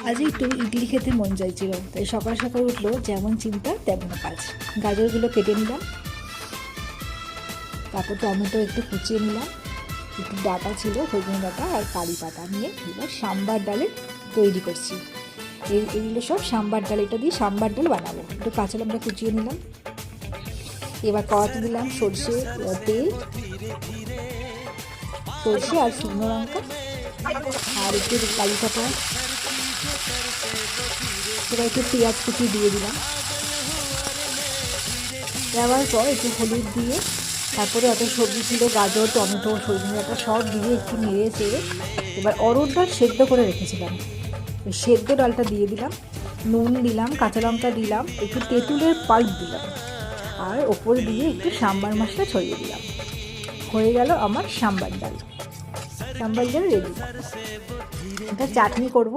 আজ একটু ইডলি খেতে মন চাইছিল, তাই সকাল সকাল উঠলো যেমন চিন্তা তেমন কাজ। গাজরগুলো কেটে নিলাম, তারপর টমেটো একটু কুচিয়ে নিলাম, একটু ডাঁটা ছিল সজনে ডাঁটা আর কারি পাতা নিয়ে এবার সাম্বার ডালের তৈরি করছি। এইগুলো সব সাম্বার ডাল, এটা দিয়ে সাম্বার ডাল বানাবো। একটু কাঁচা লঙ্কা কুচিয়ে নিলাম, এবার কড়াতে দিলাম সর্ষে তেল, সর্ষে আর শুকনো লঙ্কা আর একটু কারি পাতা, এবার একটু পেঁয়াজ কুচি দিয়ে দিলাম। দেওয়ার পর একটু হলুদ দিয়ে, তারপরে অত সবজি ছিল গাজর টমেটো সজনে ডাঁটা সব দিয়ে একটু নেড়ে চেড়ে এবার অরহর ডাল সেদ্ধ করে রেখেছিলাম, ওই সেদ্ধ ডালটা দিয়ে দিলাম। নুন দিলাম, কাঁচা লঙ্কা দিলাম, একটু তেঁতুলের পাল্প দিলাম, আর ওপর দিয়ে একটু সাম্বার মশলা ছড়িয়ে দিলাম। হয়ে গেল আমার সাম্বার ডাল। সাম্বার ডাল রেডি। এটা চাটনি করব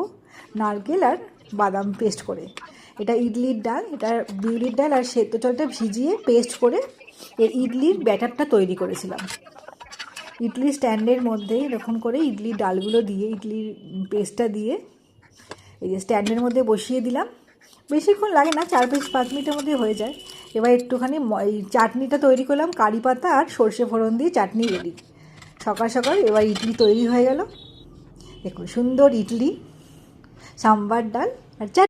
নারকেল আর বাদাম পেস্ট করে। এটা ইডলির ডাল, এটা বিউলির ডাল আর সেদ্ধ চালটা ভিজিয়ে পেস্ট করে এর ইডলির ব্যাটারটা তৈরি করেছিলাম। ইডলি স্ট্যান্ডের মধ্যে এরকম করে ইডলির ডালগুলো দিয়ে ইডলির পেস্টটা দিয়ে এই যে স্ট্যান্ডের মধ্যে বসিয়ে দিলাম। বেশিক্ষণ লাগে না, 4-5 মিনিটের মধ্যে হয়ে যায়। এবার একটুখানি এই চাটনিটা তৈরি করলাম, কারি পাতা আর সর্ষে ফোড়ন দিয়ে চাটনি রেডি। সকাল সকাল এবার ইডলি তৈরি হয়ে গেল। দেখুন সুন্দর ইডলি, সাম্বার ডাল আর চাটনি।